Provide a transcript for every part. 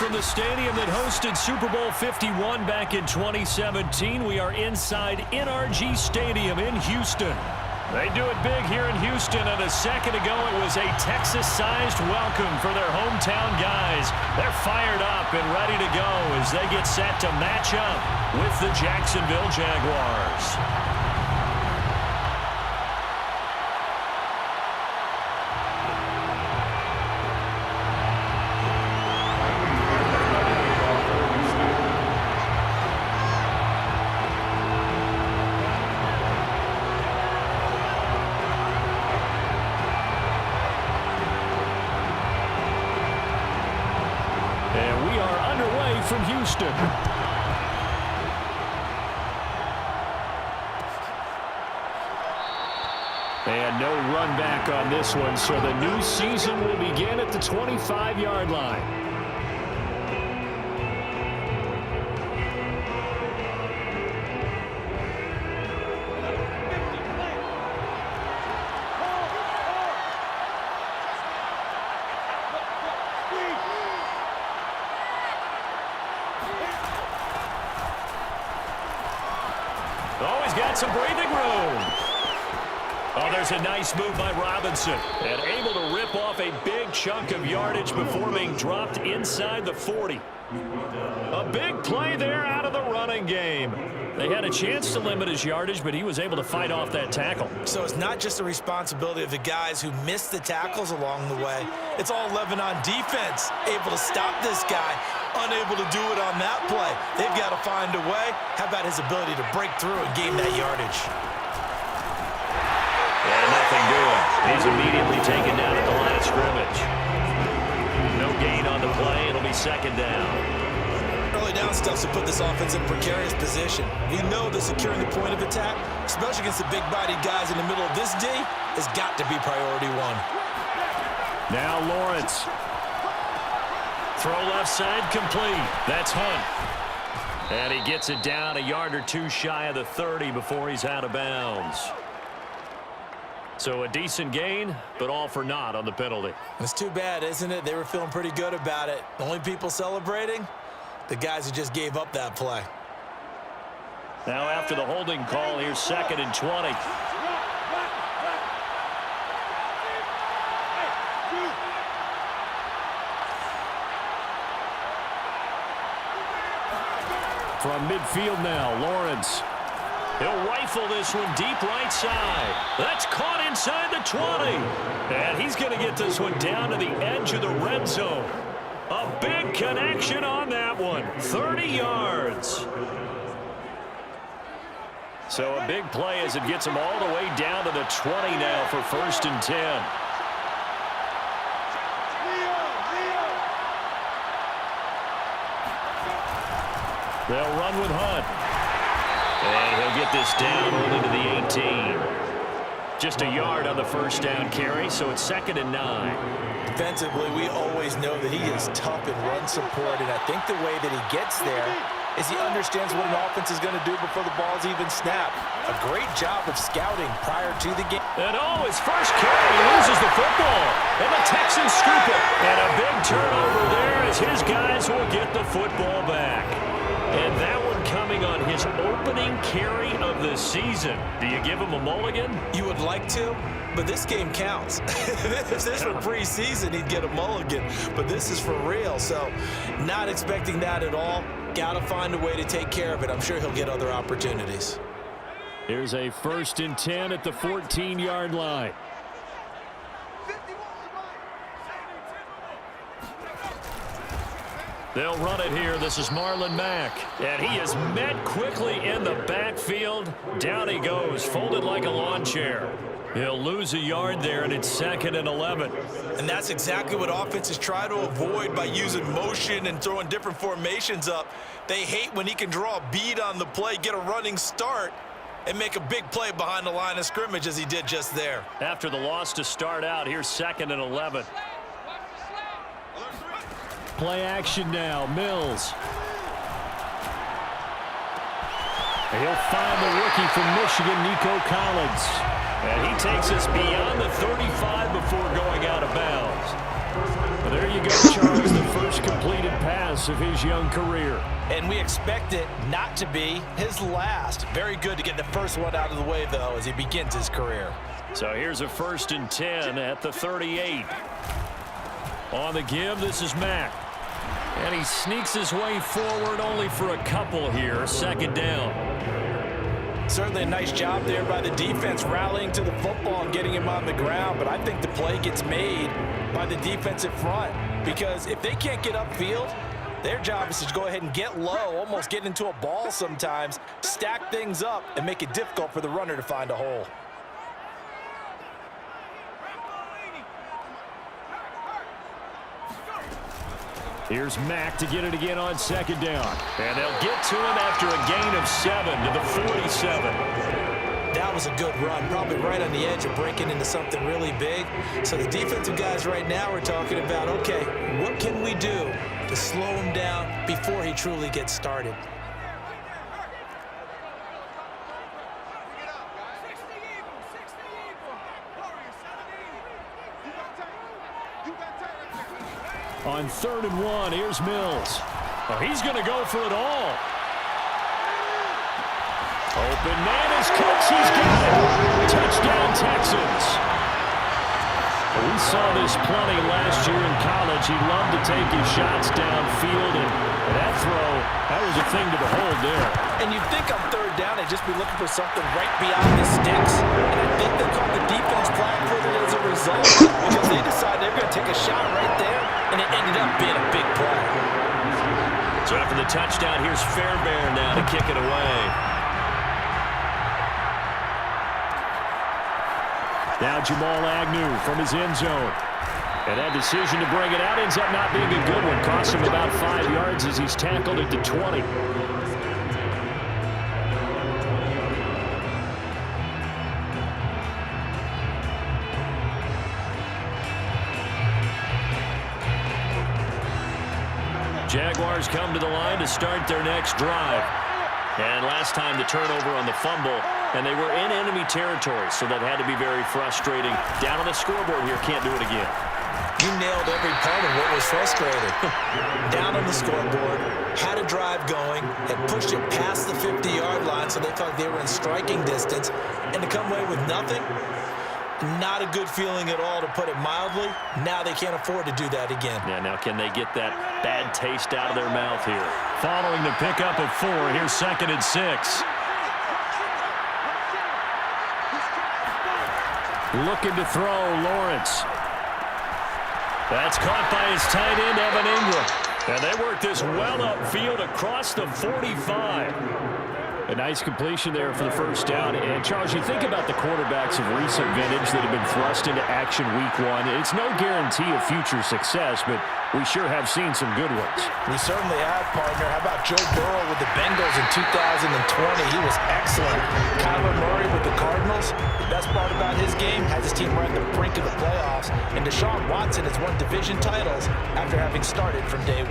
from the stadium that hosted Super Bowl 51 back in 2017. We are inside NRG Stadium in Houston. They do it big here in Houston, and a second ago it was a Texas-sized welcome for their hometown guys. They're fired up and ready to go as they get set to match up with the Jacksonville Jaguars. From Houston. And no run back on this one, so the new season will begin at the 25-yard line. Got some breathing room. Oh, there's a nice move by Robinson. And able to rip off a big chunk of yardage before being dropped inside the 40. A big play there out of the running game. They had a chance to limit his yardage, but he was able to fight off that tackle. So it's not just the responsibility of the guys who missed the tackles along the way. It's all 11 on defense, able to stop this guy, unable to do it on that play. They've got to find a way. How about his ability to break through and gain that yardage? And nothing doing. He's immediately taken down at the line of scrimmage. No gain on the play. It'll be second down. Early down stuff to put this offense in a precarious position. We know that securing the point of attack, especially against the big-bodied guys in the middle of this D, has got to be priority one. Now Lawrence. Throw left side complete. That's Hunt. And he gets it down a yard or two shy of the 30 before he's out of bounds. So a decent gain, but all for naught on the penalty. It's too bad, isn't it? They were feeling pretty good about it. The only people celebrating, the guys who just gave up that play. Now after the holding call, here's 2nd and 20. From midfield now, Lawrence. He'll rifle this one deep right side. That's caught inside the 20. And he's going to get this one down to the edge of the red zone. A big connection on that one. 30 yards. So a big play as it gets him all the way down to the 20 now for 1st and 10. They'll run with Hunt. And he'll get this down only to the 18. Just a yard on the first down carry, so it's 2nd and 9. Defensively, we always know that he is tough in run support, and I think the way that he gets there is he understands what an offense is going to do before the ball's even snapped. A great job of scouting prior to the game. And his first carry, he loses the football. And the Texans scoop it. And a big turnover there as his guys will get the football back. And that one coming on his opening carry of the season. Do you give him a mulligan? You would like to, but this game counts. If this were preseason, he'd get a mulligan. But this is for real, so not expecting that at all. Got to find a way to take care of it. I'm sure he'll get other opportunities. Here's a 1st and 10 at the 14-yard line. They'll run it here. This is Marlon Mack. And he is met quickly in the backfield. Down he goes, folded like a lawn chair. He'll lose a yard there, and it's 2nd and 11. And that's exactly what offenses try to avoid by using motion and throwing different formations up. They hate when he can draw a bead on the play, get a running start, and make a big play behind the line of scrimmage as he did just there. After the loss to start out, here's 2nd and 11. Play action now, Mills. He'll find the rookie from Michigan, Nico Collins. And he takes us beyond the 35 before going out of bounds. Well, there you go, Charles, the first completed pass success of his young career. And we expect it not to be his last. Very good to get the first one out of the way, though, as he begins his career. So here's a 1st and 10 at the 38. On the give, this is Mack. And he sneaks his way forward only for a couple here. 2nd down. Certainly a nice job there by the defense rallying to the football and getting him on the ground. But I think the play gets made by the defensive front. Because if they can't get upfield, their job is to go ahead and get low, almost get into a ball sometimes, stack things up, and make it difficult for the runner to find a hole. Here's Mack to get it again on 2nd down. And they'll get to him after a gain of 7 to the 47. That was a good run, probably right on the edge of breaking into something really big. So the defensive guys right now are talking about, okay, what can we do to slow him down before he truly gets started? On 3rd and 1, here's Mills. Oh, he's going to go for it all. Open man is Cooks. He's got it. Touchdown, Texans. We saw this plenty last year in college. He loved to take his shots downfield, and that throw, that was a thing to behold there. And you'd think on 3rd down, they'd just be looking for something right beyond the sticks. And I think they called the defense flag-footed as a result because they decided they were going to take a shot right there, and it ended up being a big play. So after the touchdown, here's Fairbairn now to kick it away. Now Jamal Agnew from his end zone. And that decision to bring it out ends up not being a good one. Costs him about 5 yards as he's tackled at the 20. Jaguars come to the line to start their next drive. And last time the turnover on the fumble, and they were in enemy territory, so that had to be very frustrating. Down on the scoreboard here, can't do it again. You nailed every part of what was frustrating. Down on the scoreboard, had a drive going, and pushed it past the 50-yard line so they felt they were in striking distance, and to come away with nothing, not a good feeling at all, to put it mildly. Now they can't afford to do that again. Yeah, now can they get that bad taste out of their mouth here? Following the pickup of 4, here's 2nd and 6. Looking to throw, Lawrence. That's caught by his tight end, Evan Ingram. And they work this well upfield across the 45. A nice completion there for the 1st down. And, Charles, you think about the quarterbacks of recent vintage that have been thrust into action week 1. It's no guarantee of future success, but we sure have seen some good ones. We certainly have, partner. How about Joe Burrow with the Bengals in 2020? He was excellent. Kyler Murray with the Cardinals. The best part about his game, has his team right at the brink of the playoffs. And Deshaun Watson has won division titles after having started from day 1.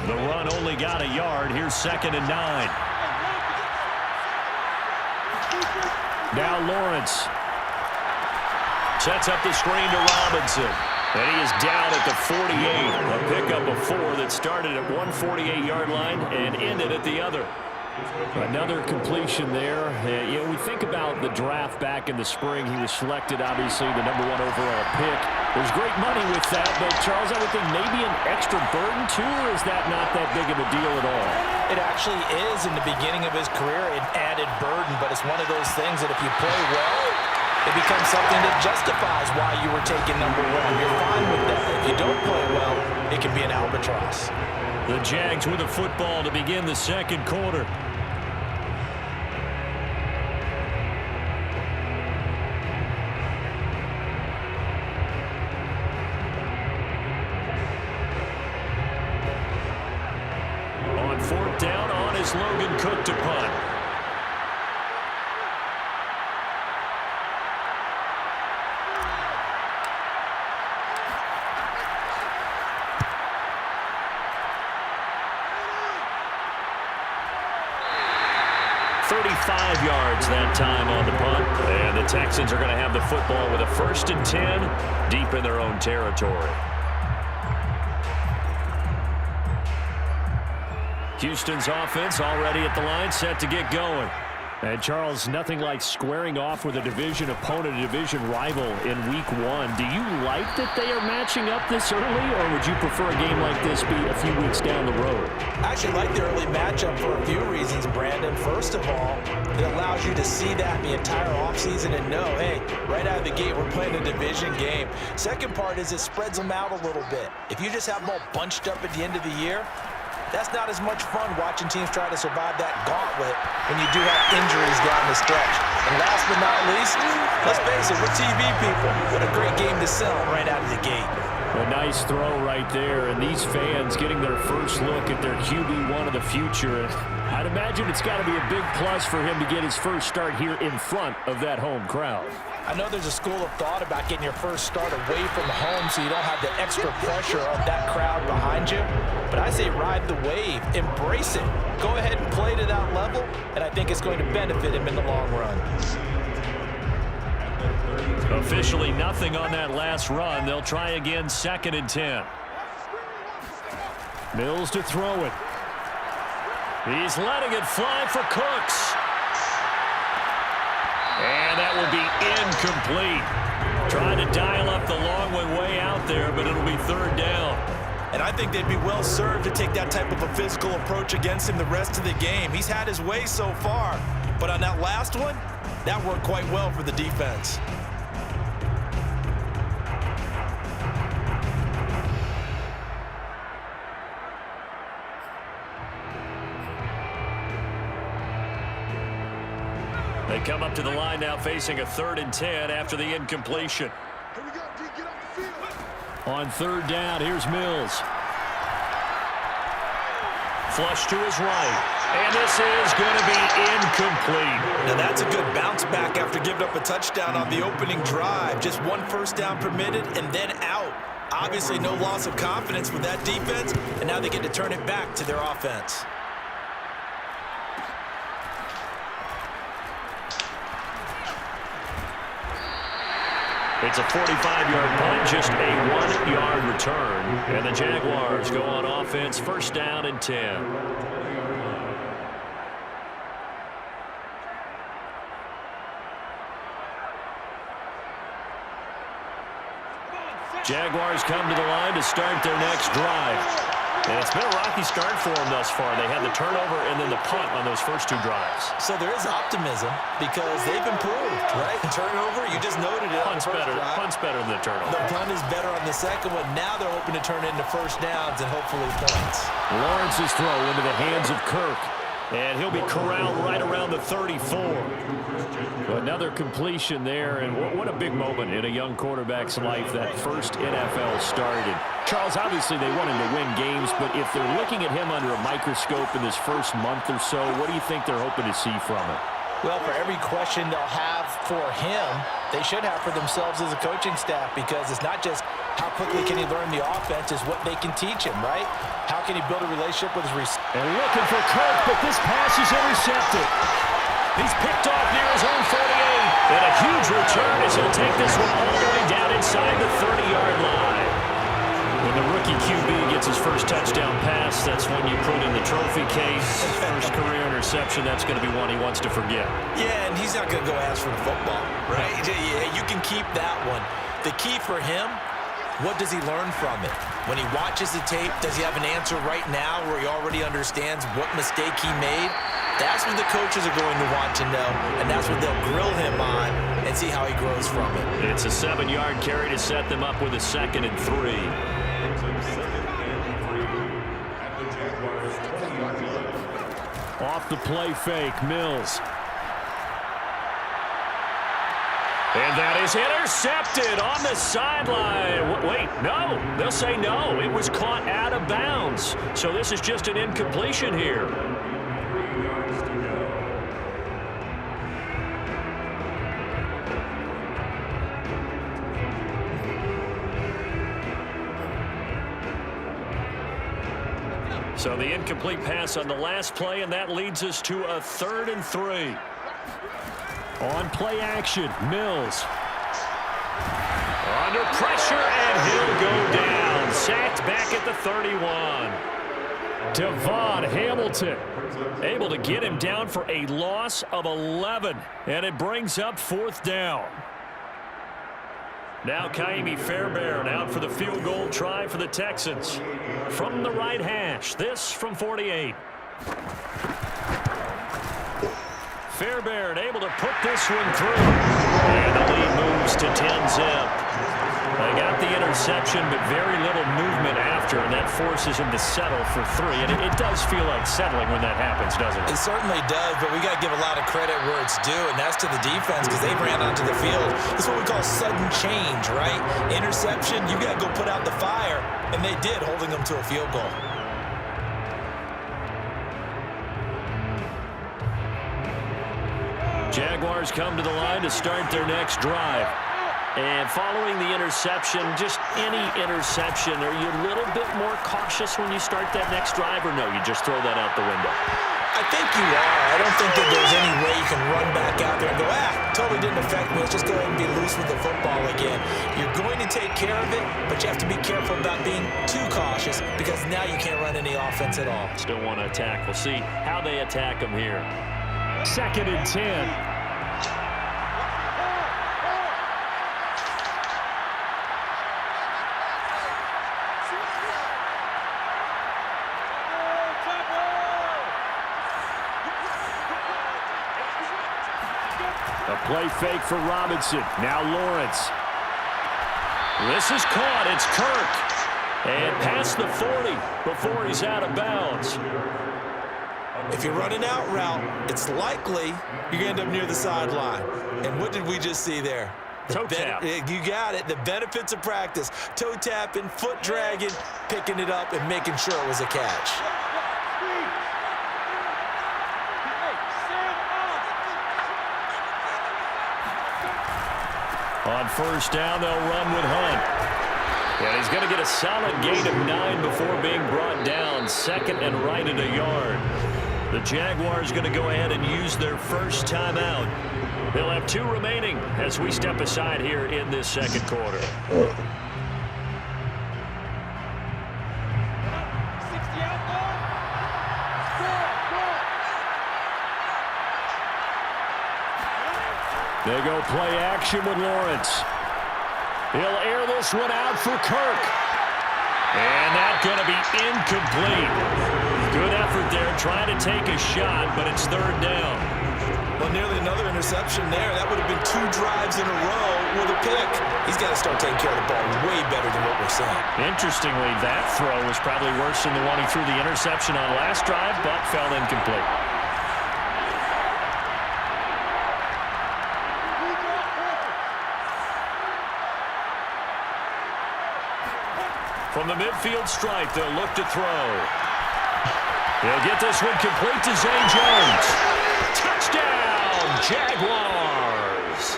The run only got a yard. Here's 2nd and 9. Now Lawrence sets up the screen to Robinson. And he is down at the 48. A pickup of 4 that started at 148-yard line and ended at the other. Another completion there. You know, we think about the draft back in the spring. He was selected, obviously, the #1 overall pick. There's great money with that, but, Charles, I would think maybe an extra burden, too, or is that not that big of a deal at all? It actually is. In the beginning of his career, an added burden, but it's one of those things that if you play well, it becomes something that justifies why you were taken #1. You're fine with that. If you don't play well, it can be an albatross. The Jags with a football to begin the 2nd quarter. On 4th down, on is Logan Cook to punt. Yards that time on the punt. And And the Texans are going to have the football with a 1st and 10 deep in their own territory. Houston's offense already at the line, set to get going. And, Charles, nothing like squaring off with a division opponent, a division rival in Week 1. Do you like that they are matching up this early, or would you prefer a game like this be a few weeks down the road? I actually like the early matchup for a few reasons, Brandon. First of all, it allows you to see that the entire offseason and know, hey, right out of the gate, we're playing a division game. Second part is it spreads them out a little bit. If you just have them all bunched up at the end of the year, that's not as much fun watching teams try to survive that gauntlet when you do have injuries down the stretch. And last but not least, let's face it, we're TV people. What a great game to sell right out of the gate. A nice throw right there, and these fans getting their first look at their QB1 of the future. I'd imagine it's got to be a big plus for him to get his first start here in front of that home crowd. I know there's a school of thought about getting your first start away from home so you don't have the extra pressure of that crowd behind you. But I say ride the wave, embrace it. Go ahead and play to that level, and I think it's going to benefit him in the long run. Officially nothing on that last run. They'll try again, 2nd and 10. Mills to throw it. He's letting it fly for Cooks. And that will be incomplete. Trying to dial up the long one way out there, but it'll be 3rd down. And I think they'd be well served to take that type of a physical approach against him the rest of the game. He's had his way so far, but on that last one, that worked quite well for the defense. They come up to the line now facing a 3rd and 10 after the incompletion. On 3rd down, here's Mills. Flush to his right. And this is going to be incomplete. Now that's a good bounce back after giving up a touchdown on the opening drive. Just 1 first down permitted and then out. Obviously no loss of confidence with that defense, and now they get to turn it back to their offense. It's a 45-yard punt, just a 1-yard return. And the Jaguars go on offense, 1st down and 10. Jaguars come to the line to start their next drive. And it's been a rocky start for them thus far. They had the turnover and then the punt on those first 2 drives. So there is optimism because they've improved, right? Turnover, you just noted it. Punt's better than the turnover. The punt is better on the second one. Now they're hoping to turn it into first downs and hopefully points. Lawrence's throw into the hands of Kirk. And he'll be corralled right around the 34. Another completion there, and what a big moment in a young quarterback's life, that first NFL start. And Charles, obviously they want him to win games, but if they're looking at him under a microscope in this first month or so, what do you think they're hoping to see from him? Well, for every question they'll have for him, they should have for themselves as a coaching staff, because it's not just how quickly can he learn the offense, it's what they can teach him, right? How can he build a relationship with his receiver? And looking for Kirk, but this pass is intercepted. He's picked off near his own 48. And a huge return as he'll take this one all the way down inside the 30-yard line. When the rookie QB gets his first touchdown pass, that's when you put in the trophy case. First career interception, that's going to be one he wants to forget. Yeah, and he's not going to go ask for the football, right? Yeah, you can keep that one. The key for him, what does he learn from it? When he watches the tape, does he have an answer right now where he already understands what mistake he made? That's what the coaches are going to want to know, and that's what they'll grill him on and see how he grows from it. It's a 7-yard carry to set them up with a 2nd and 3. Off the play fake, Mills. And that is intercepted on the sideline. Wait, no. They'll say no. It was caught out of bounds. So this is just an incompletion here. So the incomplete pass on the last play, and that leads us to a 3rd and 3. On play action, Mills. Under pressure, and he'll go down. Sacked back at the 31. Devon Hamilton able to get him down for a loss of 11. And it brings up 4th down. Now Ka'imi Fairbairn out for the field goal try for the Texans. From the right hash, this from 48. Fairbairn able to put this one through. And the lead moves to 10-zip. They got the interception, but very little movement after, and that forces him to settle for 3. And it does feel like settling when that happens, doesn't it? It certainly does, but we got to give a lot of credit where it's due, and that's to the defense because they ran onto the field. This is what we call sudden change, right? Interception, you got to go put out the fire, and they did, holding them to a field goal. Jaguars come to the line to start their next drive. And following the interception, just any interception, are you a little bit more cautious when you start that next drive, or no, you just throw that out the window? I think you are. I don't think that there's any way you can run back out there and go, totally didn't affect me. Let's just go ahead and be loose with the football again. You're going to take care of it, but you have to be careful about being too cautious because now you can't run any offense at all. Still want to attack. We'll see how they attack them here. 2nd and 10. A play fake for Robinson. Now Lawrence. This is caught. It's Kirk. And past the 40 before he's out of bounds. If you're running out route, it's likely you're going to end up near the sideline. And what did we just see there? Toe tap. You got it. The benefits of practice. Toe tapping, foot dragging, picking it up, and making sure it was a catch. On 1st down, they'll run with Hunt. And he's going to get a solid gain of 9 before being brought down. 2nd and right at a yard. The Jaguars going to go ahead and use their first timeout. They'll have 2 remaining as we step aside here in this 2nd quarter. They go play action with Lawrence. He'll air this one out for Kirk. And that's going to be incomplete. Good effort there trying to take a shot, but it's 3rd down. Well, nearly another interception there. That would have been 2 drives in a row with a pick. He's got to start taking care of the ball way better than what we're seeing. Interestingly, that throw was probably worse than the one he threw the interception on last drive, but fell incomplete. From the midfield stripe, they'll look to throw. He'll get this one complete to Zay Jones. Touchdown, Jaguars.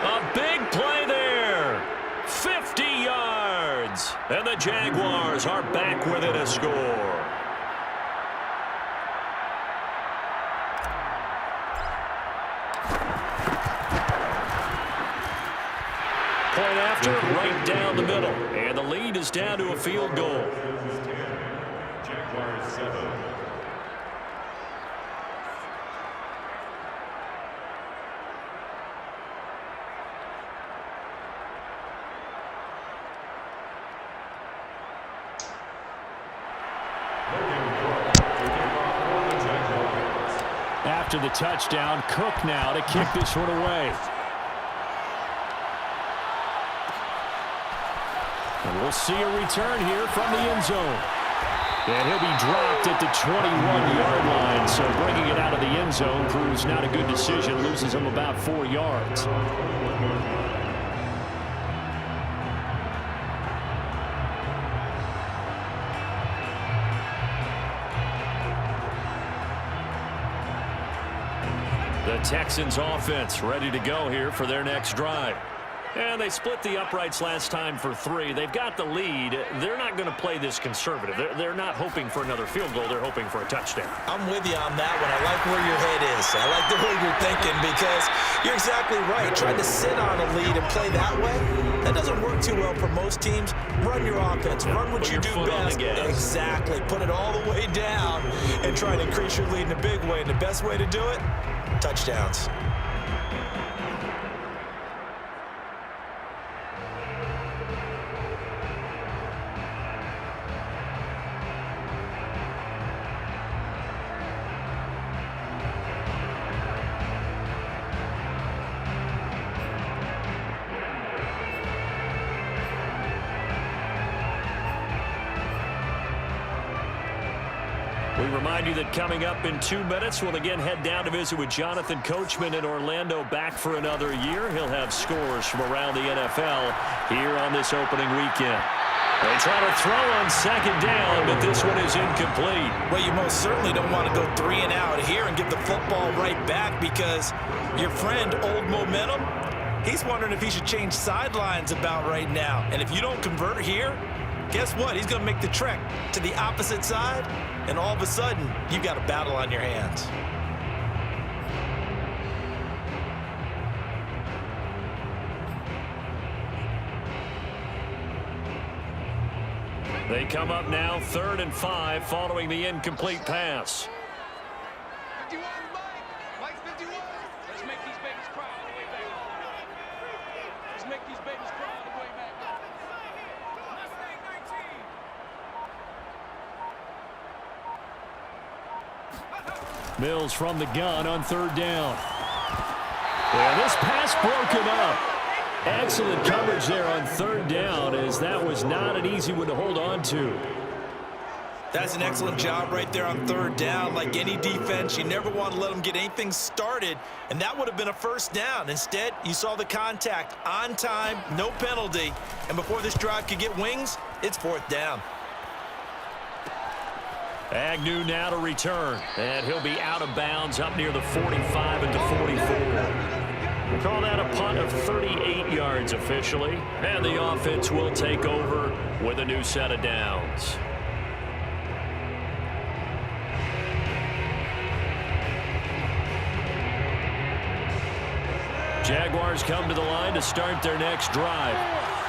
A big play there. 50 yards. And the Jaguars are back within a score. Point after, right down the middle. And the lead is down to a field goal. Jaguars 7. After the touchdown, Cook now to kick this one away. And we'll see a return here from the end zone. And he'll be dropped at the 21-yard line, so bringing it out of the end zone proves not a good decision, loses him about 4 yards. The Texans offense ready to go here for their next drive. And they split the uprights last time for 3. They've got the lead. They're not going to play this conservative. They're not hoping for another field goal. They're hoping for a touchdown. I'm with you on that one. I like where your head is. I like the way you're thinking because you're exactly right. Trying to sit on a lead and play that way, that doesn't work too well for most teams. Run your offense. Run what you do best. Exactly. Put it all the way down and try to increase your lead in a big way. And the best way to do it, touchdowns. We remind you that coming up in 2 minutes, we'll again head down to visit with Jonathan Coachman in Orlando, back for another year. He'll have scores from around the NFL here on this opening weekend. They try to throw on second down, but this one is incomplete. Well, you most certainly don't want to go 3 and out here and give the football right back because your friend, Old Momentum, he's wondering if he should change sidelines about right now. And if you don't convert here, guess what? He's going to make the trek to the opposite side, and all of a sudden, you've got a battle on your hands. They come up now 3rd and 5 following the incomplete pass. 51, Mike 51. Let's make these babies cry all the way back. Let's make these babies cry all the way back. Mustang 19. Mills from the gun on 3rd down. Well, this pass broken up. Excellent coverage there on 3rd down, as that was not an easy one to hold on to. That's an excellent job right there on 3rd down. Like any defense, you never want to let them get anything started, and that would have been a 1st down. Instead, you saw the contact on time, no penalty, and before this drive could get wings, it's 4th down. Agnew now to return, and he'll be out of bounds up near the 45 into 44. We call that a punt of 38 yards officially, and the offense will take over with a new set of downs. Jaguars come to the line to start their next drive.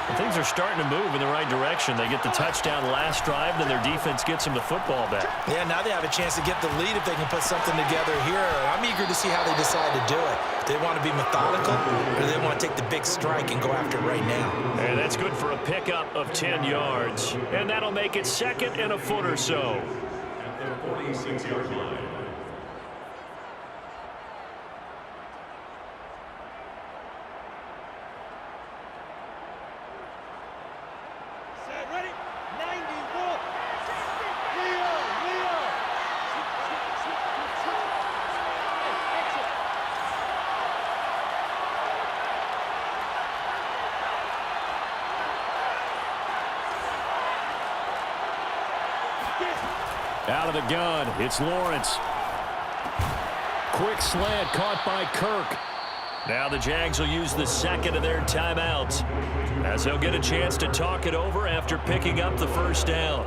And things are starting to move in the right direction. They get the touchdown last drive, then their defense gets them the football back. Yeah, now they have a chance to get the lead if they can put something together here. I'm eager to see how they decide to do it. Do they want to be methodical, or do they want to take the big strike and go after it right now? And that's good for a pickup of 10 yards. And that'll make it 2nd and a foot or so. At the 46-yard line. Out of the gun, it's Lawrence. Quick slant caught by Kirk. Now the Jags will use the 2nd of their timeouts, as they'll get a chance to talk it over after picking up the 1st down.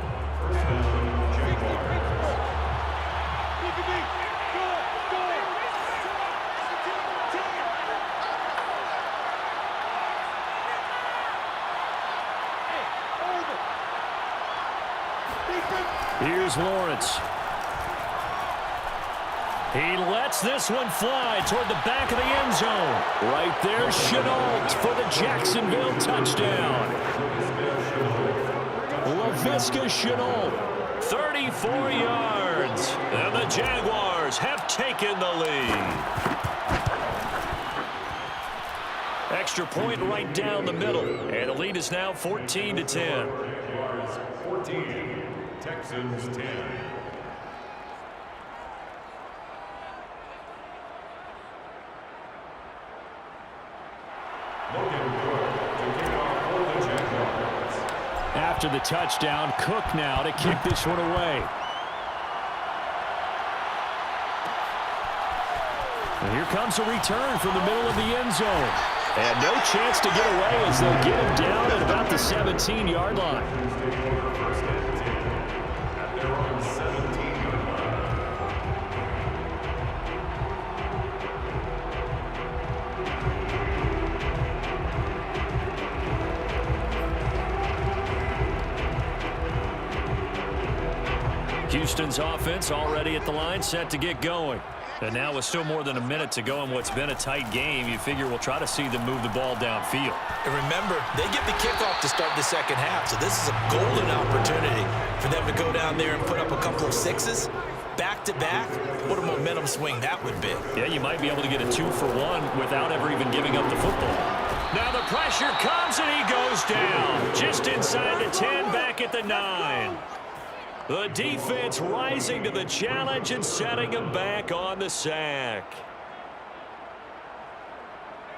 Here's Lawrence. He lets this one fly toward the back of the end zone. Right there, Shenault for the Jacksonville touchdown. Laviska Shenault, 34 yards. And the Jaguars have taken the lead. Extra point right down the middle. And the lead is now 14-10. Jaguars 14. Texans 10. After the touchdown, Cook now to kick this one away. And here comes a return from the middle of the end zone. And no chance to get away as they'll get him down at about the 17-yard line. First and 10 at their own 17-yard line. Houston's offense already at the line, set to get going. And now with still more than a minute to go in what's been a tight game, you figure we'll try to see them move the ball downfield. And remember, they get the kickoff to start the second half, so this is a golden opportunity for them to go down there and put up a couple of sixes back-to-back. What a momentum swing that would be. Yeah, you might be able to get a 2-for-1 without ever even giving up the football. Now the pressure comes and he goes down. Just inside the 10, back at the 9. The defense rising to the challenge and setting him back on the sack.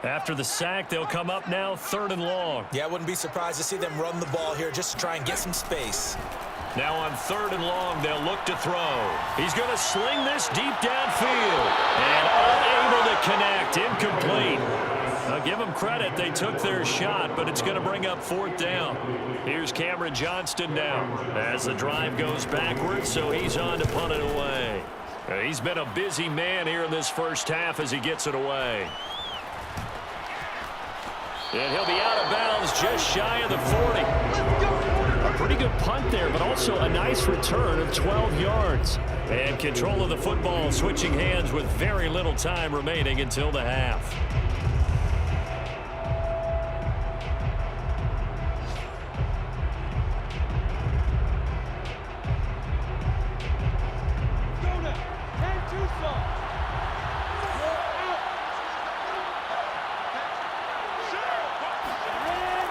After the sack, they'll come up now 3rd and long. Yeah, I wouldn't be surprised to see them run the ball here just to try and get some space. Now on 3rd and long, they'll look to throw. He's going to sling this deep downfield. And unable to connect. Incomplete. I'll give them credit. They took their shot, but it's going to bring up 4th down. Here's Cameron Johnston now as the drive goes backwards, so he's on to punt it away. He's been a busy man here in this first half as he gets it away. And he'll be out of bounds just shy of the 40. A pretty good punt there, but also a nice return of 12 yards. And control of the football switching hands with very little time remaining until the half.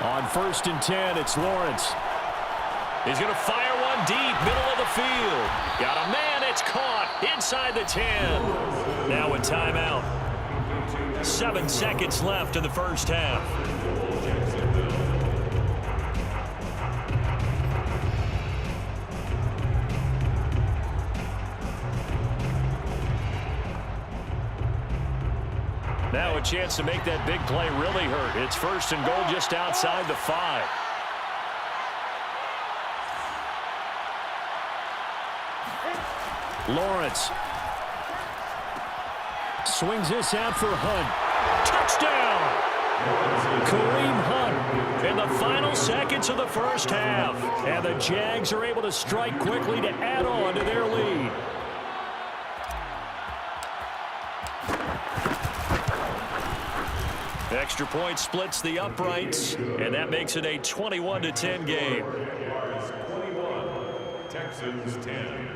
On 1st and 10, it's Lawrence. He's going to fire one deep, middle of the field. Got a man, it's caught inside the 10. Now a timeout. 7 seconds left in the first half. Now a chance to make that big play really hurt. It's 1st and goal just outside the 5. Lawrence swings this out for Hunt. Touchdown! Kareem Hunt in the final seconds of the first half. And the Jags are able to strike quickly to add on to their lead. Extra point splits the uprights, and that makes it a 21-10 game. Jaguars 21, Texans 10.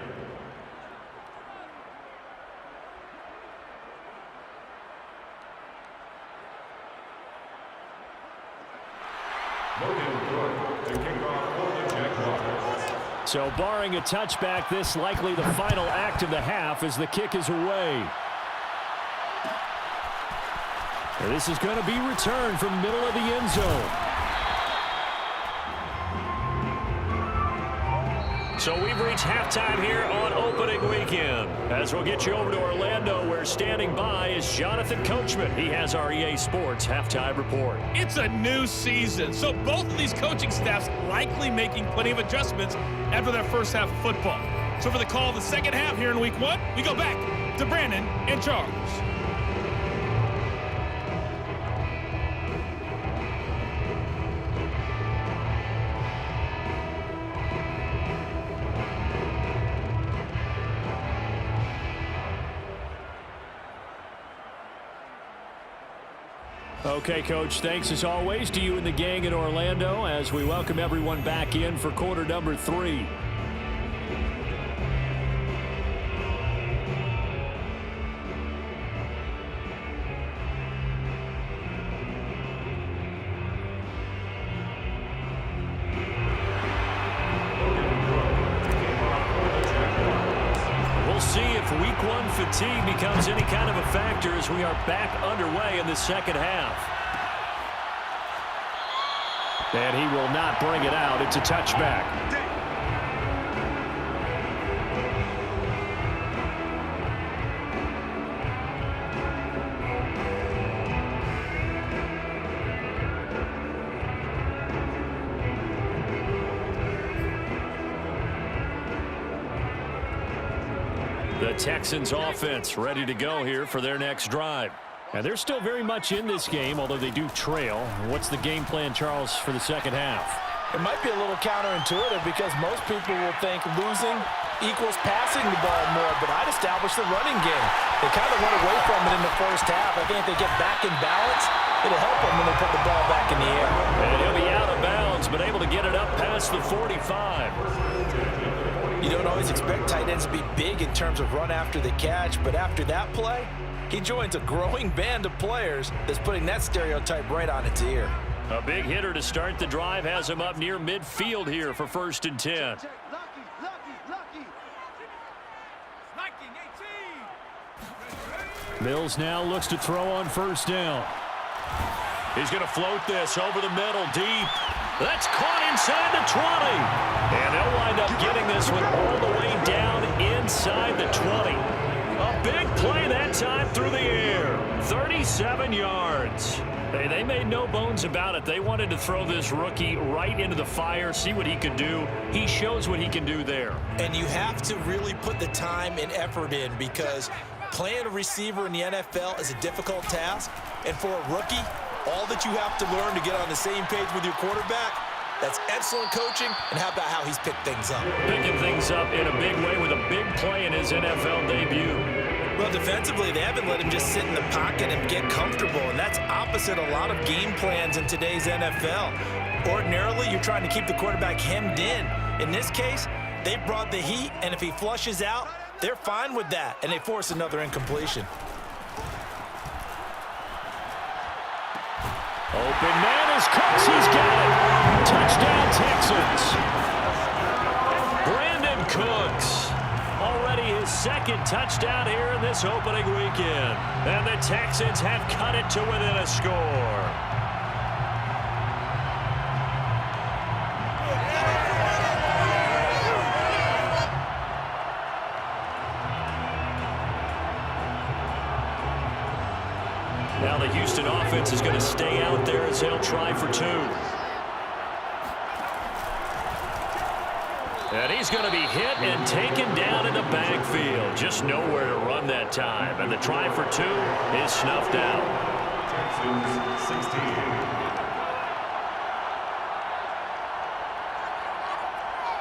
Logan Brooke to kick off for the Jaguars. So barring a touchback, this likely the final act of the half as the kick is away. And this is going to be returned from middle of the end zone. So we've reached halftime here on opening weekend. As we'll get you over to Orlando, where standing by is Jonathan Coachman. He has our EA Sports halftime report. It's a new season, so both of these coaching staffs likely making plenty of adjustments after their first half of football. So for the call of the second half here in week 1, we go back to Brandon and Charles. Okay, Coach, thanks as always to you and the gang in Orlando as we welcome everyone back in for quarter number 3. We'll see if week 1 fatigue becomes any kind of a factor as we are back underway in the second half. And he will not bring it out. It's a touchback. The Texans offense ready to go here for their next drive. And they're still very much in this game, although they do trail. What's the game plan, Charles, for the second half? It might be a little counterintuitive because most people will think losing equals passing the ball more, but I'd establish the running game. They kind of went away from it in the first half. I think if they get back in balance, it'll help them when they put the ball back in the air. And he'll be out of bounds, but able to get it up past the 45. You don't always expect tight ends to be big in terms of run after the catch, but after that play, he joins a growing band of players that's putting that stereotype right on its ear. A big hitter to start the drive has him up near midfield here for 1st and 10. Mills now looks to throw on 1st down. He's going to float this over the middle deep. That's caught inside the 20. And they'll wind up getting this one all the way down inside the 20. A big play that time through the air. 37 yards. Hey, they made no bones about it. They wanted to throw this rookie right into the fire, see what he could do. He shows what he can do there. And you have to really put the time and effort in because playing a receiver in the NFL is a difficult task. And for a rookie, all that you have to learn to get on the same page with your quarterback, that's excellent coaching. And how about how he's picked things up? Picking things up in a big way with a big play in his NFL debut. Well, defensively, they haven't let him just sit in the pocket and get comfortable, and that's opposite a lot of game plans in today's NFL. Ordinarily, you're trying to keep the quarterback hemmed in. In this case, they brought the heat, and if he flushes out, they're fine with that, and they force another incompletion. Open man is Cooks. He's got it. Touchdown, Texans. Brandon Cooks. Already his 2nd touchdown here in this opening weekend. And the Texans have cut it to within a score. Now the Houston offense is going to stay out there as they'll try for 2. And he's going to be hit and taken down in the backfield. Just nowhere to run that time. And the try for 2 is snuffed out. Texans 16.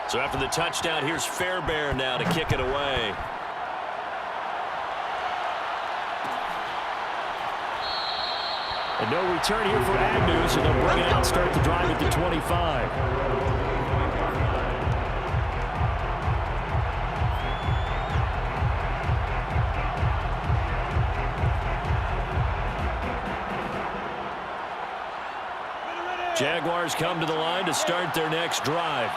So after the touchdown, here's Fairbairn now to kick it away. And no return here for Agnew, so they'll bring it out and start the drive at the 25. Jaguars come to the line to start their next drive.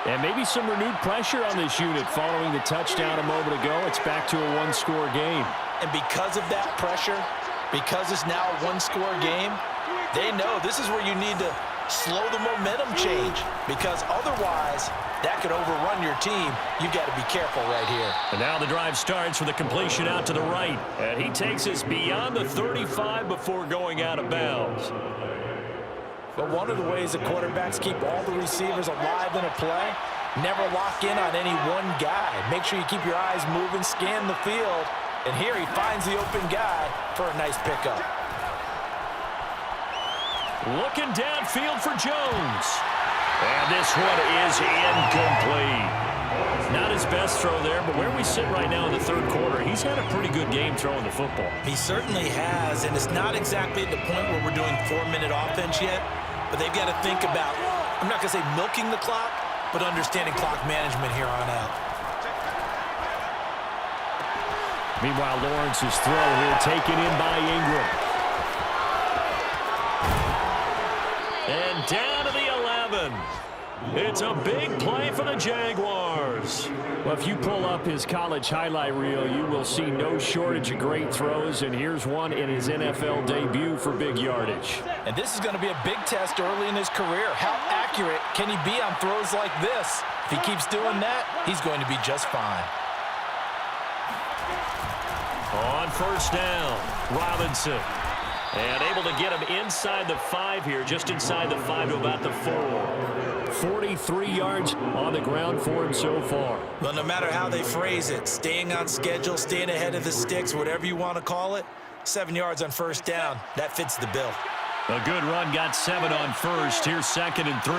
And maybe some renewed pressure on this unit following the touchdown a moment ago. It's back to a 1-score game. And because of that pressure, because it's now a 1-score game, they know this is where you need to slow the momentum change because otherwise that could overrun your team. You've got to be careful right here. And now the drive starts with a completion out to the right. And he takes us beyond the 35 before going out of bounds. But one of the ways that quarterbacks keep all the receivers alive in a play, never lock in on any one guy. Make sure you keep your eyes moving, scan the field. And here he finds the open guy for a nice pickup. Looking downfield for Jones. And this one is incomplete. Not his best throw there, but where we sit right now in the 3rd quarter, he's had a pretty good game throwing the football. He certainly has, and it's not exactly at the point where we're doing 4-minute offense yet, but they've got to think about, I'm not going to say milking the clock, but understanding clock management here on out. Meanwhile, Lawrence's throw here taken in by Ingram. And down to the 11. It's a big play for the Jaguars. Well, if you pull up his college highlight reel, you will see no shortage of great throws, and here's one in his NFL debut for big yardage. And this is going to be a big test early in his career. How accurate can he be on throws like this? If he keeps doing that, he's going to be just fine. On 1st down, Robinson. And able to get him inside the 5 here, just inside the 5 to about the 4. 43 yards on the ground for him so far. Well, no matter how they phrase it, staying on schedule, staying ahead of the sticks, whatever you want to call it, 7 yards on first down, that fits the bill. A good run, got 7 on first. Here's 2nd and 3.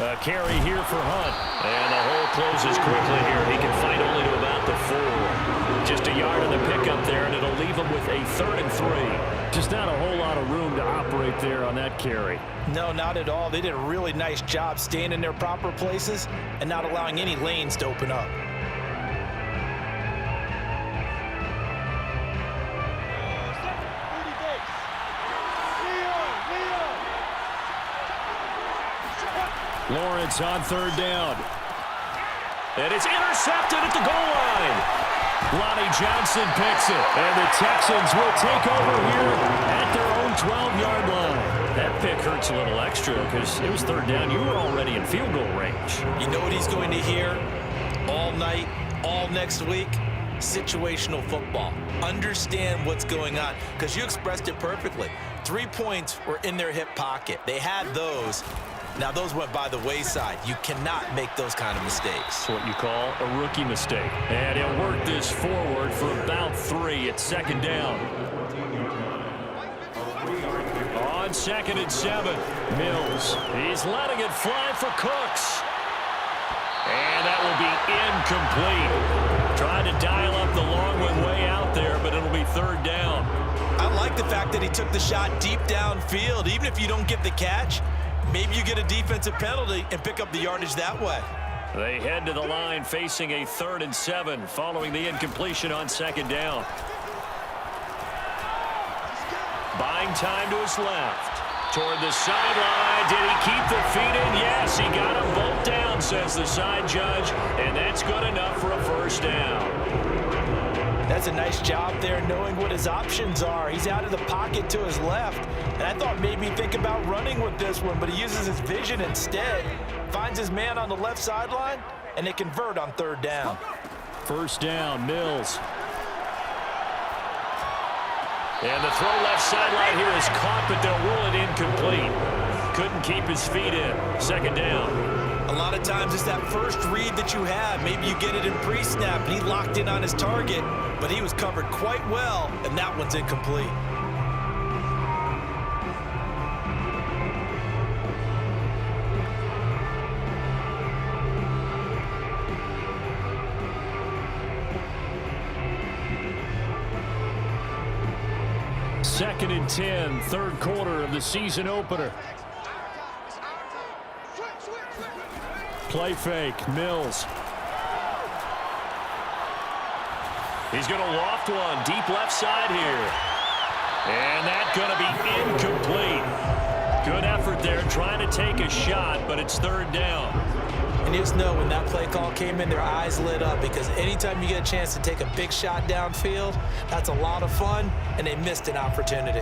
A carry here for Hunt. And the hole closes quickly here. He can fight only to about the 4. Just a yard in the pickup there, and it'll leave him with a 3rd and 3. Just not a whole lot of room to operate there on that carry. No, not at all. They did a really nice job staying in their proper places and not allowing any lanes to open up. Lawrence on 3rd down. And it's intercepted at the goal line. Lonnie Johnson picks it. And the Texans will take over here at their own 12-yard line. That pick hurts a little extra because it was 3rd down. You were already in field goal range. You know what he's going to hear all night, all next week? Situational football. Understand what's going on, because you expressed it perfectly. 3 points were in their hip pocket. They had those. Now, those went by the wayside. You cannot make those kind of mistakes. That's what you call a rookie mistake. And he'll work this forward for about 3 at 2nd down. On 2nd and 7, Mills. He's letting it fly for Cooks. And that will be incomplete. Trying to dial up the long one way out there, but it'll be 3rd down. I like the fact that he took the shot deep downfield. Even if you don't get the catch, maybe you get a defensive penalty and pick up the yardage that way. They head to the line facing a 3rd and 7 following the incompletion on 2nd down. Buying time to his left. Toward the sideline. Did he keep the feet in? Yes, he got them both down, says the side judge. And that's good enough for a 1st down. That's a nice job there knowing what his options are. He's out of the pocket to his left. And I thought maybe think about running with this one, but he uses his vision instead. Finds his man on the left sideline, and they convert on 3rd down. 1st down, Mills. And the throw left sideline here is caught, but they'll rule it incomplete. Couldn't keep his feet in. 2nd down. A lot of times it's that first read that you have. Maybe you get it in pre-snap, and he locked in on his target, but he was covered quite well, and that one's incomplete. Second and 10, 3rd quarter of the season opener. Play fake, Mills. He's going to loft one deep left side here. And that's going to be incomplete. Good effort there trying to take a shot, but it's 3rd down. And you just know when that play call came in, their eyes lit up, because anytime you get a chance to take a big shot downfield, that's a lot of fun, and they missed an opportunity.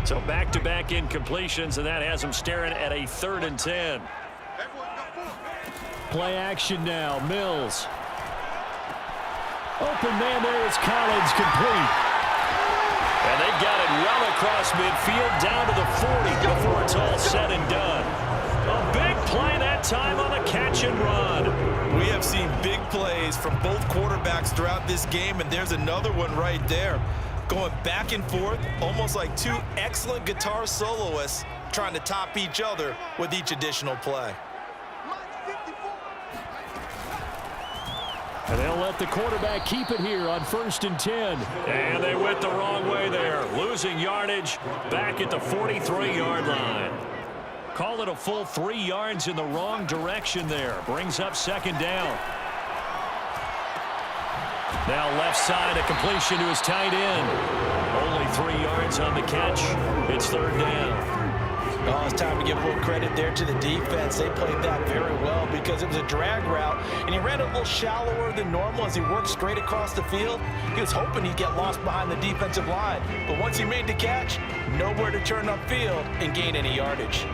So back-to-back incompletions, and that has them staring at a 3rd and 10. Play action now, Mills. Open man there is Collins, complete. And they've got it well across midfield down to the 40 before it's all said and done. A big play that time on a catch and run. We have seen big plays from both quarterbacks throughout this game, and there's another one right there. Going back and forth, almost like 2 excellent guitar soloists trying to top each other with each additional play. And they'll let the quarterback keep it here on 1st and 10. And they went the wrong way there. Losing yardage back at the 43-yard line. Call it a full 3 yards in the wrong direction there. Brings up 2nd down. Now left side, a completion to his tight end. Only 3 yards on the catch. It's 3rd down. Oh, it's time to give a little credit there to the defense. They played that very well because it was a drag route, and he ran a little shallower than normal as he worked straight across the field. He was hoping he'd get lost behind the defensive line, but once he made the catch, nowhere to turn upfield and gain any yardage.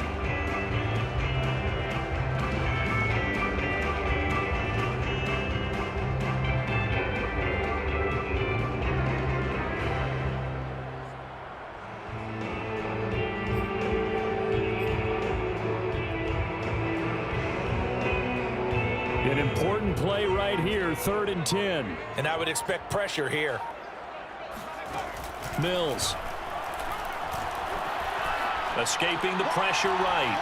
right here, 3rd and 10. And I would expect pressure here. Mills. Escaping the pressure right.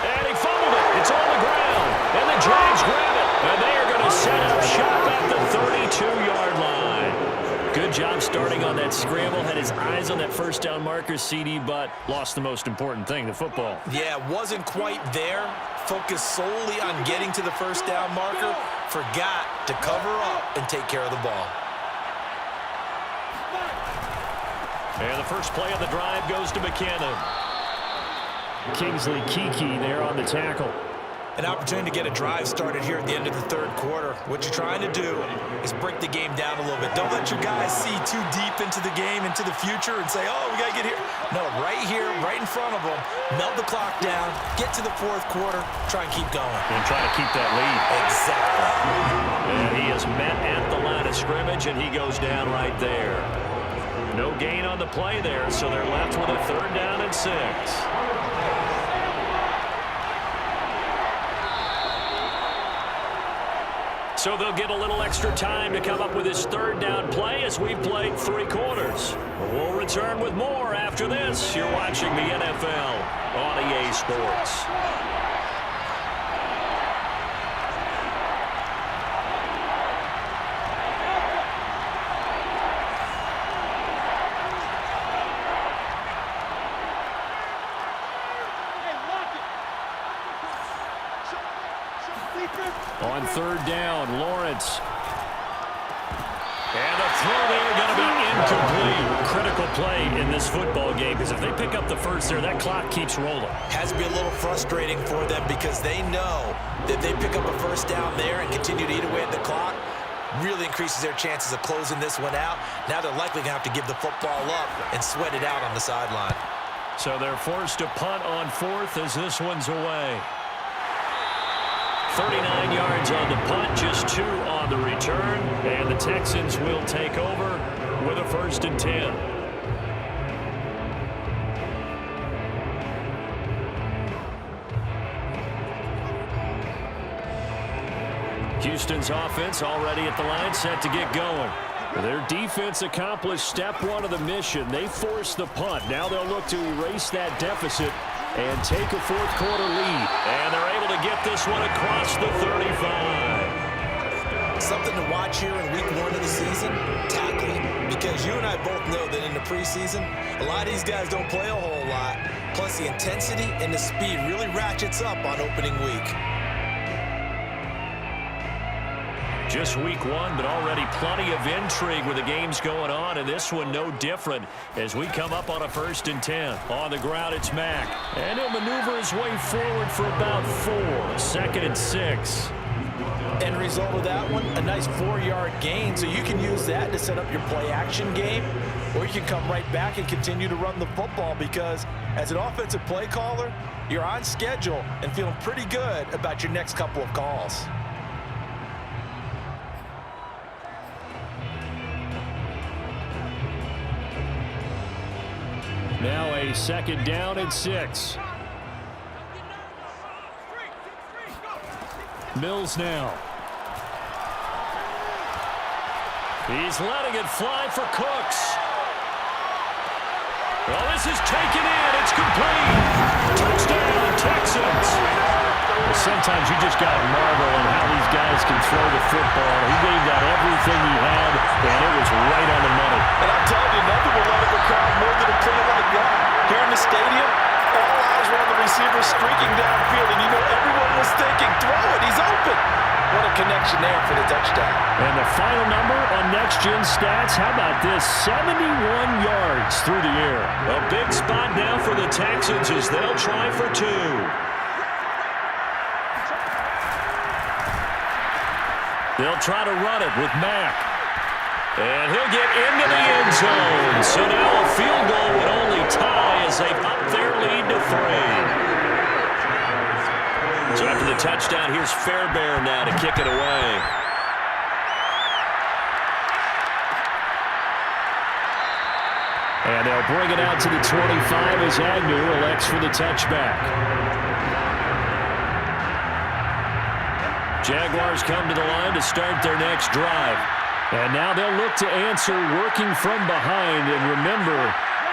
And he fumbled it. It's on the ground. And the Jags grab it. And they are going to set up shop at the 32-yard line. Good job starting on that scramble. Had his eyes on that first down marker, CD, but lost the most important thing, the football. Yeah, wasn't quite there. Focused solely on getting to the first down marker. Forgot to cover up and take care of the ball. And the first play of the drive goes to McKinnon. Kingsley Keke there on the tackle. An opportunity to get a drive started here at the end of the 3rd quarter. What you're trying to do is break the game down a little bit. Don't let your guys see too deep into the game, into the future, and say, oh, we got to get here. No, right here, right in front of them, melt the clock down, get to the 4th quarter, try and keep going. And try to keep that lead. Exactly. And he is met at the line of scrimmage, and he goes down right there. No gain on the play there, so they're left with a 3rd down and 6. So they'll get a little extra time to come up with his 3rd down play as we've played 3 quarters. We'll return with more after this. You're watching the NFL on EA Sports. On 3rd down, Lawrence. And the throw there going to be incomplete. Critical play in this football game because if they pick up the first there, that clock keeps rolling. Has to be a little frustrating for them because they know that they pick up a first down there and continue to eat away at the clock. Really increases their chances of closing this one out. Now they're likely going to have to give the football up and sweat it out on the sideline. So they're forced to punt on 4th as this one's away. 39 yards on the punt, just 2 on the return, and the Texans will take over with a 1st and 10. Houston's offense already at the line, set to get going. Their defense accomplished step 1 of the mission. They forced the punt. Now they'll look to erase that deficit and take a 4th quarter lead. And they're able to get this one across the 35. Something to watch here in week 1 of the season, tackling. Because you and I both know that in the preseason, a lot of these guys don't play a whole lot. Plus the intensity and the speed really ratchets up on opening week. Just week 1, but already plenty of intrigue with the games going on, and this one no different as we come up on a 1st and 10. On the ground, it's Mack, and he'll maneuver his way forward for about 4. 2nd and 6. End result of that one, a nice 4-yard gain, so you can use that to set up your play-action game, or you can come right back and continue to run the football because as an offensive play caller, you're on schedule and feeling pretty good about your next couple of calls. Now a 2nd down and 6. Mills now. He's letting it fly for Cooks. Well, this is taken in. It's complete. Touchdown, Texans. Sometimes you just got to marvel at how these guys can throw the football. He gave that everything he had, and it was right on the money. And I'm telling you, nothing will let the crowd more than a play like that. Here in the stadium, all eyes were on the receiver streaking downfield, and you know everyone was thinking, throw it, he's open. What a connection there for the touchdown. And the final number on Next Gen Stats, how about this? 71 yards through the air. A big spot now for the Texans as they'll try for 2. They'll try to run it with Mack. And he'll get into the end zone. So now a field goal would only tie as they've upped their lead to 3. So after the touchdown, here's Fairbairn now to kick it away. And they'll bring it out to the 25 as Agnew elects for the touchback. Jaguars come to the line to start their next drive. And now they'll look to answer working from behind. And remember,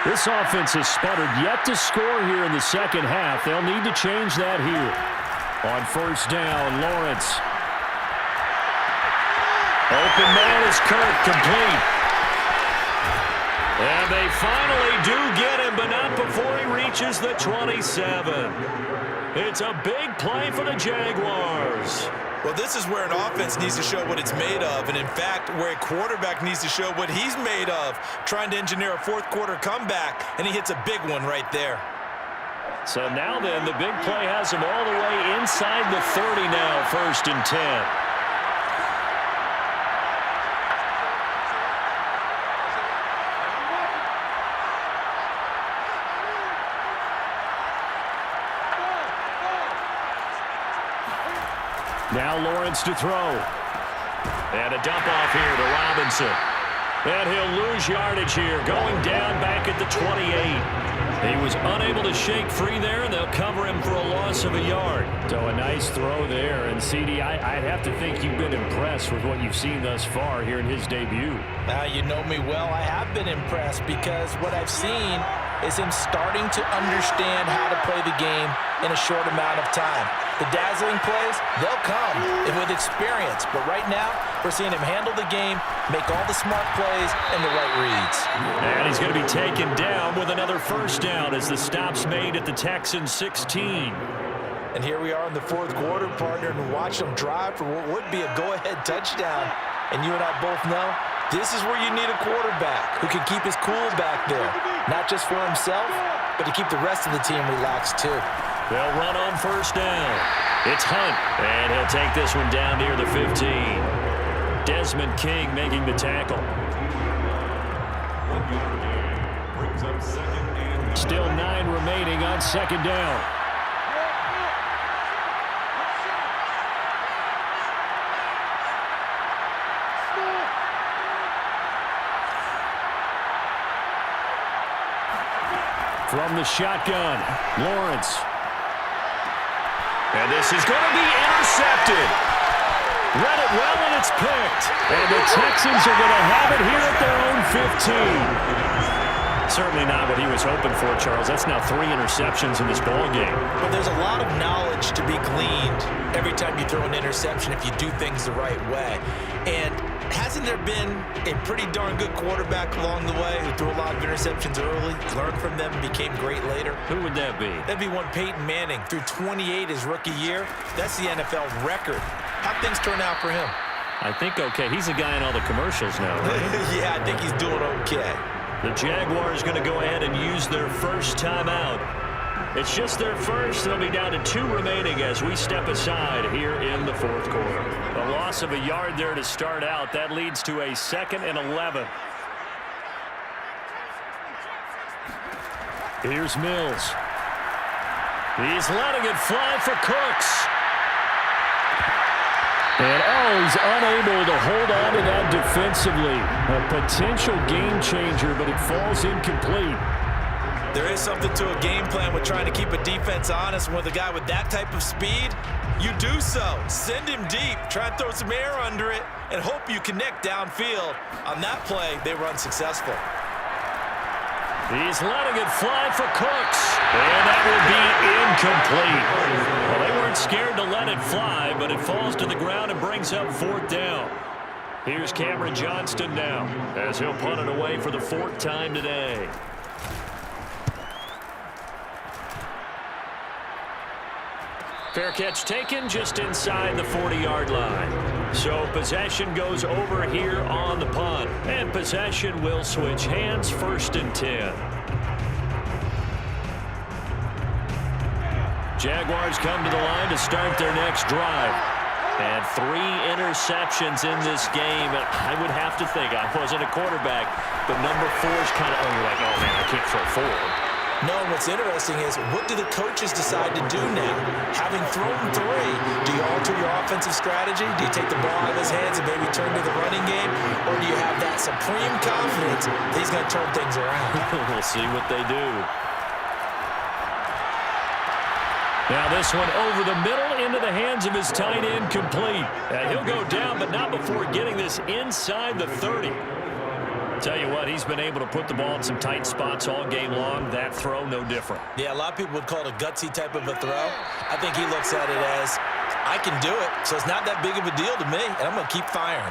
this offense has sputtered yet to score here in the second half. They'll need to change that here. On first down, Lawrence. Open man is Kirk, complete. And they finally do get him, but not before he reaches the 27. It's a big play for the Jaguars. Well, this is where an offense needs to show what it's made of, and in fact, where a quarterback needs to show what he's made of, trying to engineer a fourth-quarter comeback, and he hits a big one right there. So now then, the big play has him all the way inside the 30 now, 1st and 10. Now Lawrence to throw. And a dump off here to Robinson. And he'll lose yardage here, going down back at the 28. He was unable to shake free there, and they'll cover him for a loss of a yard. So a nice throw there. And, CD, I'd have to think you've been impressed with what you've seen thus far here in his debut. Now, you know me well. I have been impressed because what I've seen is him starting to understand how to play the game in a short amount of time. The dazzling plays, they'll come and with experience. But right now, we're seeing him handle the game, make all the smart plays, and the right reads. And he's going to be taken down with another first down as the stop's made at the Texans 16. And here we are in the fourth quarter, partner, and watch them drive for what would be a go-ahead touchdown. And you and I both know this is where you need a quarterback who can keep his cool back there, not just for himself, but to keep the rest of the team relaxed too. They'll run on first down. It's Hunt, and he'll take this one down near the 15. Desmond King making the tackle. Brings up 2nd and Still 9 remaining on second down. From the shotgun, Lawrence. And this is going to be intercepted. Read it well, and it's picked. And the Texans are going to have it here at their own 15. Certainly not what he was hoping for, Charles. That's now 3 interceptions in this ballgame. But there's a lot of knowledge to be gleaned every time you throw an interception if you do things the right way. And hasn't there been a pretty darn good quarterback along the way who threw a lot of interceptions early, learned from them, became great later? Who would that be? That'd be one Peyton Manning. Threw 28 his rookie year. That's the NFL record. How'd things turn out for him? I think okay. He's a guy in all the commercials now, right? Yeah, I think he's doing okay. The Jaguars going to go ahead and use their first timeout. It's just their first. They'll be down to 2 remaining as we step aside here in the fourth quarter. A loss of a yard there to start out. That leads to a 2nd and 11. Here's Mills. He's letting it fly for Cooks. And, he's unable to hold on to that defensively. A potential game changer, but it falls incomplete. There is something to a game plan with trying to keep a defense honest. With a guy with that type of speed, you do so. Send him deep. Try and throw some air under it and hope you connect downfield. On that play, they were unsuccessful. He's letting it fly for Cooks. And that will be incomplete. Well, they weren't scared to let it fly, but it falls to the ground and brings up 4th down. Here's Cameron Johnston now as he'll punt it away for the 4th time today. Fair catch taken just inside the 40-yard line. So possession goes over here on the punt. And possession will switch hands, 1st and 10. Jaguars come to the line to start their next drive. And 3 interceptions in this game. And I would have to think, I wasn't a quarterback, but number 4 is kind of, like, oh, man, I can't throw 4. No, what's interesting is what do the coaches decide to do now? Having thrown 3, do you alter your offensive strategy? Do you take the ball out of his hands and maybe turn to the running game? Or do you have that supreme confidence that he's going to turn things around? We'll see what they do. Now this one over the middle into the hands of his tight end, complete. And he'll go down, but not before getting this inside the 30. Tell you what, he's been able to put the ball in some tight spots all game long. That throw, no different. Yeah, a lot of people would call it a gutsy type of a throw. I think he looks at it as, I can do it, so it's not that big of a deal to me, and I'm going to keep firing.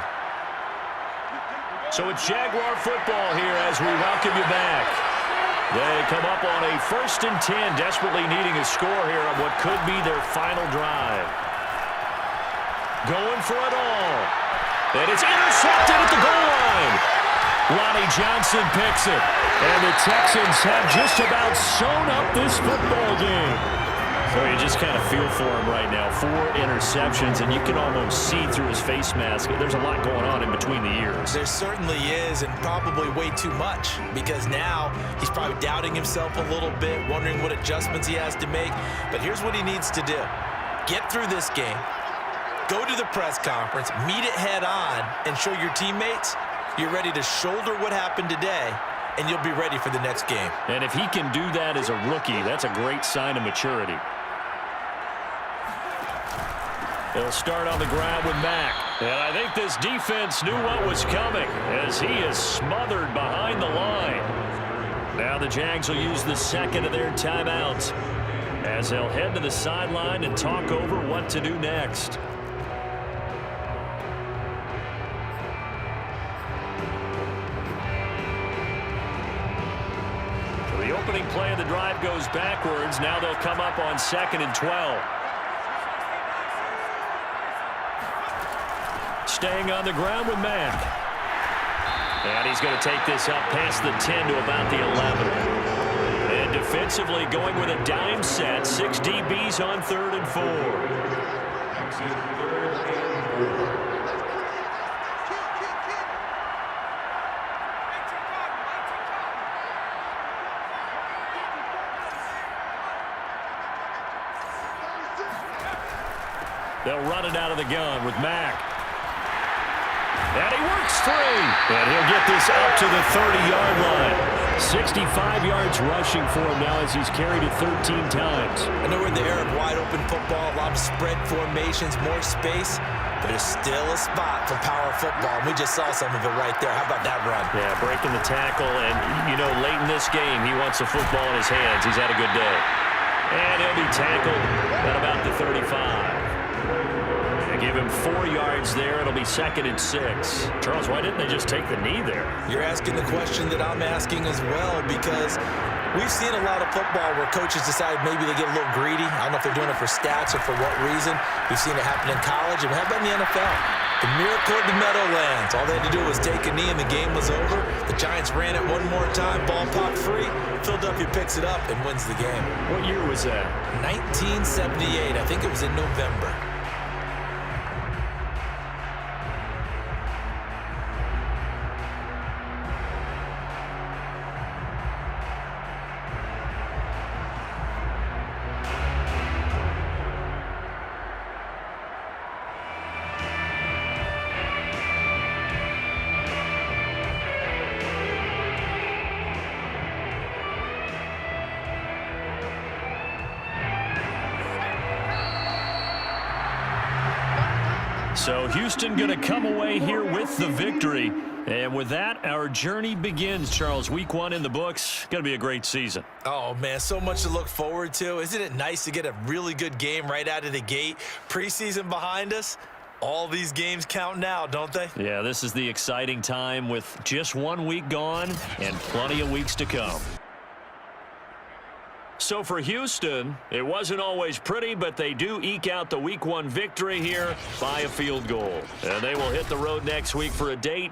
So it's Jaguar football here as we welcome you back. They come up on a 1st and 10, desperately needing a score here on what could be their final drive. Going for it all. And it's intercepted at the goal line. Lonnie Johnson picks it. And the Texans have just about sewn up this football game. So you just kind of feel for him right now. 4 interceptions, and you can almost see through his face mask. There's a lot going on in between the ears. There certainly is, and probably way too much, because now he's probably doubting himself a little bit, wondering what adjustments he has to make. But here's what he needs to do. Get through this game, go to the press conference, meet it head on, and show your teammates you're ready to shoulder what happened today, and you'll be ready for the next game. And if he can do that as a rookie, that's a great sign of maturity. They'll start on the ground with Mack. And I think this defense knew what was coming as he is smothered behind the line. Now the Jags will use the second of their timeouts as they'll head to the sideline and talk over what to do next. The opening play of the drive goes backwards. Now they'll come up on 2nd and 12. Staying on the ground with Mack. And he's going to take this up past the 10 to about the 11. And defensively going with a dime set. 6 DBs on 3rd and 4. They'll run it out of the gun with Mack. And he works free. And he'll get this up to the 30-yard line. 65 yards rushing for him now as he's carried it 13 times. I know we're in the era of wide-open football, a lot of spread formations, more space, but there's still a spot for power football. And we just saw some of it right there. How about that run? Yeah, breaking the tackle. And, you know, late in this game, he wants the football in his hands. He's had a good day. And he'll be tackled at about the 35. Give him 4 yards there. It'll be 2nd and 6. Charles, why didn't they just take the knee there? You're asking the question that I'm asking as well, because we've seen a lot of football where coaches decide maybe they get a little greedy. I don't know if they're doing it for stats or for what reason. We've seen it happen in college, and how about in the NFL? The miracle of the Meadowlands. All they had to do was take a knee, and the game was over. The Giants ran it one more time. Ball popped free. Philadelphia picks it up and wins the game. What year was that? 1978. I think it was in November. So Houston going to come away here with the victory. And with that, our journey begins, Charles. Week 1 in the books. Going to be a great season. Oh, man, so much to look forward to. Isn't it nice to get a really good game right out of the gate? Preseason behind us. All these games count now, don't they? Yeah, this is the exciting time with just 1 week gone and plenty of weeks to come. So for Houston, it wasn't always pretty, but they do eke out the Week 1 victory here by a field goal. And they will hit the road next week for a date